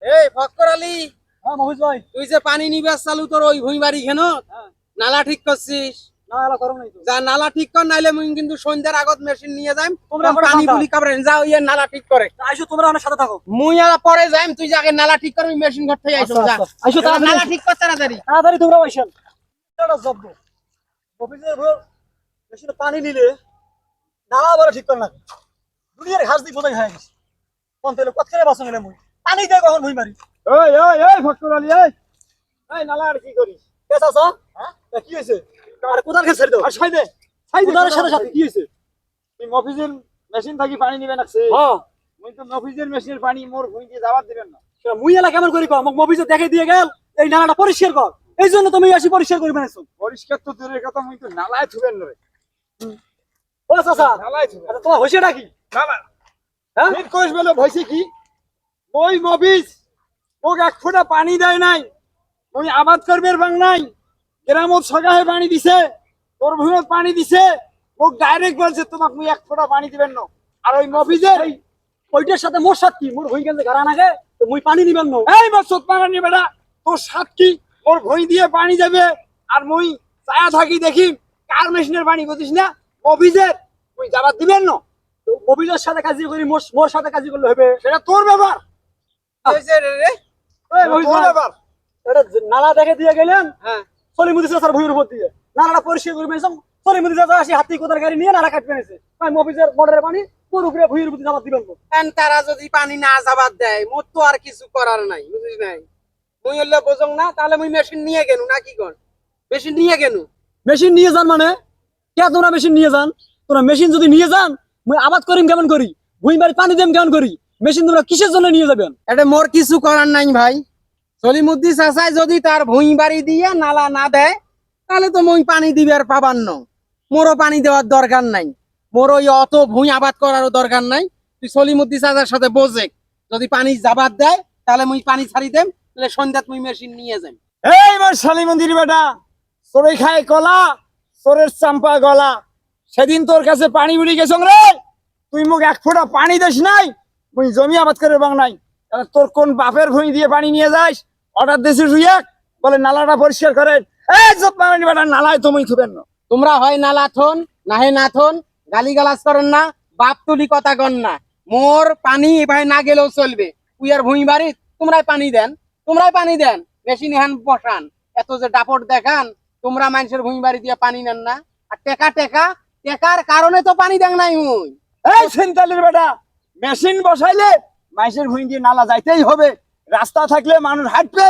এই ফক্কর আলী, হ্যাঁ মহিষ ভাই। তুই যে পানি নিবাস চালু তোর ওই ভুঁই বাড়ি কেন হ্যাঁ, নালা ঠিক করছিস? না এলা করো নাই তো। যা নালা ঠিক কর, নাইলে মুই কিন্তু সন্ধ্যার আগত মেশিন নিয়ে যাইম। তোমরা তখন করে পানি বাঁধা। গুলি কাবরেন যাও ইয়ে নালা ঠিক করে। আইসো তোমরা আমার সাথে থাকো। মুই আর পরে যাইম, তুই আগে নালা ঠিক করবি, মেশিন ঘর থেকে আইসো। আচ্ছা, যা আচ্ছা। আইসো এবার তাড়াতাড়ি। নালা ঠিক কর তাড়াতাড়ি। তাড়াতাড়ি তোমরা আইসেন। এটা জব্দ। অফিসের ভুল মেশিনে পানি নিলে নালা বড় ঠিক করে না। দুনিয়ার ঘাস দি বোঝাই হয়ে গেছে। কোন তেলে কত করে বাসন নিলে মুই। পানি দেয় কখন ভুই মারি। ওই ওই ওই ফক্কর আলী, এই এই নালা আর কি করিস? কেস আছে? হ্যাঁ? কি হইছে? আরে কোদাল খেয়ে ছেড়ে দাও। আর ছাই দে, ছাই দে। কোদালের সাথে সাথে কি হইছে? তুই মফিজের মেশিন থাকি পানি নিবে নাকছে? হ্যাঁ। মুই তো মফিজের মেশিনের পানি মোর ভুঁই দিয়ে যাবার দিবেন না। সেটা মুই এলা কেমন করি কম অফিসে দেখে দিয়ে গেল এই নালাটা পরিষ্কার কর। এই জন্য তুমি আসি পরিষ্কার করে বানাইছো। পরিষ্কার তো দূরের কথা, মুই তো নালায় থুবেন না রে। ও চাচা, নালায় থুবেন। আচ্ছা তোমার হইছেটা কি? নালা হ্যাঁ? মিট কইস বলে ভইছে কি? ওই মফিজ মোক এক ফোঁটা পানি দেয় নাই। মুই আবাদ করবের বাং নাই। গ্রামত সগাহে পানি দিছে, তোর ভুঁইত পানি দিছে। মোক ডাইরেক্ট বলছে তোমাক মুই এক ফোঁটা পানি দিবেন না। আর ওই মফিজের এই ওইটার সাথে মোর সাথে কি? মোর হই গেছে গাড়া নাগে তো মুই পানি নিবেন না। এই বছর পানি বেটা, তোর সাত কি? ওর ভুঁই দিয়ে পানি যাবে আর মুই ছায়া থাকি দেখি কার মেশিনের পানি বুঝিস না? মফিজের মুই যাবার দিবেন না। তো অফিসের সাথে কাজ করি মোর সাথে কাজ করলে হবে। সেটা তোর ব্যাপার। এই মহিষ তোর ভাই, ব্যাপার। এটা নালা দেখে দিয়ে গেলেন হ্যাঁ, সলিমুদ্দি চাচার ভুঁইয়ের উপর দিয়ে নালাটা পরিষ্কার করে মেয়েছেন। সলিমুদ্দি চাচা আসি হাতি কোদার গাড়ি নিয়ে নালা কাটবে নিয়েছে। আমি অফিসের মোটরের পানি তোর উপরে ভুঁইয়ের উপর যাবার দিবেন না। তারা যদি পানি না যাবার দেয়, মোর তো আর কিছু করার নাই, বুঝিস নাই? মুই হলে বোঝং না, তাহলে মুই মেশিন নিয়ে গেলু না কি কর? মেশিন নিয়ে গেলু। মেশিন নিয়ে যান মানে কে? তোমরা মেশিন নিয়ে যান? তোমরা মেশিন যদি নিয়ে যান মুই আবাদ করিম কেমন করি? ভুঁই বাড়ি পানি দেম কেমন করি? মেশিন তোমরা কিসের জন্য নিয়ে যাবেন? এটা মোর কিছু করার নাই ভাই। সলিমুদ্দি চাচাই যদি তার ভুঁই বাড়ি দিয়ে নালা না দেয়, তাহলে তো মুই পানি দিবার পাবার ন। মোরও পানি দেওয়ার দরকার নাই। মোর ওই অত ভুঁই আবাদ করারও দরকার নাই। তুই সলিমুদ্দি চাচার সাথে বোঝে, যদি পানি যাবার দেয় তাহলে মুই পানি ছাড়ি দেম, তাহলে সন্ধ্যাত মুই মেশিন নিয়ে যাই। এই মোর সলিমুদ্দির বেটা, চোরে খায় কলা, চোরের চাম্পা গলা। সেদিন তোর কাছে পানি বুড়ি গেছ রে, তুই মোক এক ফোঁটা পানি দিস নাই। মুই জমি আবাদ করে বাং নাই। তাহলে তোর কোন বাপের ভুঁই দিয়ে পানি নিয়ে যাস? অর্ডার দিছিস রুইয়াক, বলে নালাটা পরিষ্কার করেন। এই সব পানি বেটা, নালায় তুমি থুবেন না। তোমরা হয় নালা থন, না হয় না থন, গালি গালাজ করেন না, বাপ তুলি কথা কন না। মোর পানি ভাই না গেলেও চলবে। উইয়ার ভুঁই বাড়ি তোমরাই পানি দেন, তোমরাই পানি দেন। মেশিন হ্যান বসান, এত যে দাপট দেখান। তোমরা মানুষের ভুঁই বাড়ি দিয়ে পানি নেন না। আর টেকা টেকা টেকার কারণে তো পানি দেন নাই মুই। এই সেন্টালের বেটা, মেশিন বসাইলে মানুষের ভুঁই দিয়ে নালা যাইতেই হবে। রাস্তা থাকলে মানুষ হাঁটবে।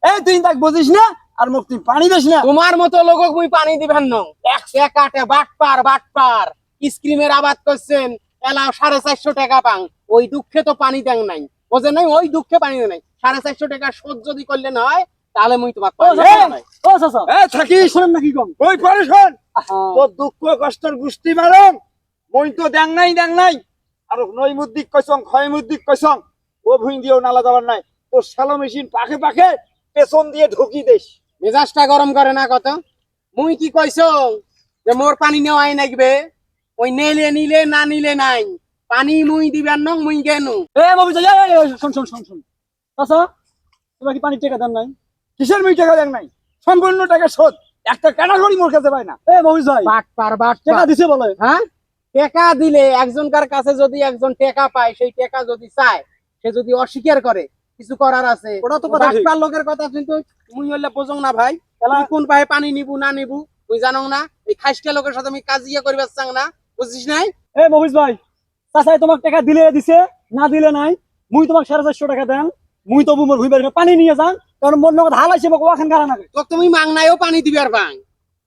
এই তুই তাক বুঝিস না, আর মুখ তুই পানি দিস না। তোমার মতো লোকক মুই পানি দিবেন না। এক টাকাতে বাটপার বাটপার স্ক্রিমের আবাদ করছেন, এলাও 450 টাকা পাং। ওই দুঃখে তো পানি দেন নাই, বোঝে নাই? ওই দুঃখে পানি দেন নাই। 450 টাকা শোধ যদি করলে না হয়, তাহলে মুই তোমার ও চাচা, ও চাচা, থাকিস। শোনেন না কি কম? ওই পরে শোন, আহা, তোর দুঃখ কষ্টের গুষ্টি মারং মই তো দেং নাই। আর নই মুদ্দিক কইসং, ক্ষয় মুদ্দিক কইসং, ও ভুঁই দিয়েও নালা যাবার নাই। তোর শ্যালো মেশিন পাখে পাখে পেছন দিয়ে ঢুকি দেশ। মেজাজটা গরম করে না কত? মুই কি কইসং যে মোর পানি নেওয়াই নাকবে? ওই নেলে নিলে, না নিলে নাই। পানি মুই দিবেন ন, মুই গেনু। এ মবি যাই, শোন শোন শোন শোন চাচা, তোমরা কি পানির টাকা দেন নাই? কিসের মুই টাকা দেন নাই? সম্পূর্ণ টাকা শোধ। একটা ক্যাটাগরি মোর কাছে পায় না। এ মবি যাই, টাকা দিছে বলে। হ্যাঁ, টাকা দিলে একজনকার কাছে যদি একজন টাকা পায়, সেই টাকা যদি চায়, সে যদি অস্বীকার করে, কিছু করার আছে? ওটা তো কথা ঠিক। বাটপার লোকের কথা কিন্তু মুই হইলে বোঝং না ভাই। তুই কোন পায়ে পানি নিবু না নিবু তুই জানো না। এই খাইস্টা লোকের সাথে আমি কাজিয়া করিবার চাং না, বুঝছিস নাই? এ মবিস ভাই, চাচাই তোমাক টাকা দিলে দিছে, না দিলে নাই। মুই তোমাক 450 টাকা দেন, মুই তবু মোর ভুই বাড়ি পানি নিয়ে যান, কারণ মোর নগদ হাল আইছে বকো ওখান গাড়া নাগে। তো তুমি মাংনায়ও পানি দিবার বাং।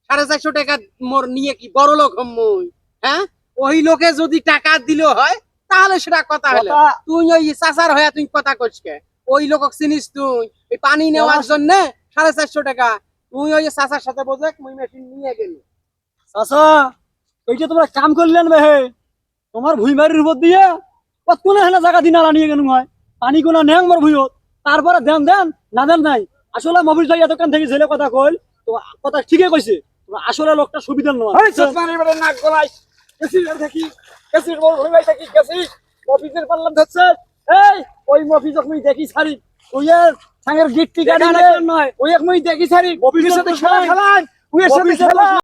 450 টাকা মোর নিয়ে কি বড় লোক হম মুই? হ্যাঁ, ওই লোকে যদি টাকা দিলেও হয়, তাহলে সেটা কথা হলো। কথা- তুই ওই চাচার হয়ে তুই কথা কইছকে? ওই লোক চিনিস তুই? এই পানি নেওয়ার জন্য 450 টাকা। তুই ওই চাচার সাথে বোঝে মুই মেশিন নিয়ে গেলি। চাচা, এইটা তোমরা কাম করলেন বে? তোমার ভুই বাড়ির উপর দিয়ে কত কোনে হেনা জায়গা দিন আলা নিয়ে গেল হয়। পানি কোনা নেং মোর ভুইত, তারপরে দেন দেন না দেন নাই। আসলে মবিস ভাই এতক্ষণ থেকে ছেলে কথা কইল, তো কথা ঠিকই কইছে। তোমরা আসলে লোকটা সুবিধার নয়। ওই সৎমানি বড় নাক গলাই গেছিস আর থাকি, গেছিস বড় ভুই ভাই থাকি গেছিস। অফিসের পারলাম ধরছে। এই ওই মফিজক মুই দেখি সারি ওই এর সাঙ্গের গিট্টি কাটি নয় ওই এক মুই দেখি সারি মফিজের সাথে সাথে খেলা খেলায় ওই এর সাথে মফিজের খেলা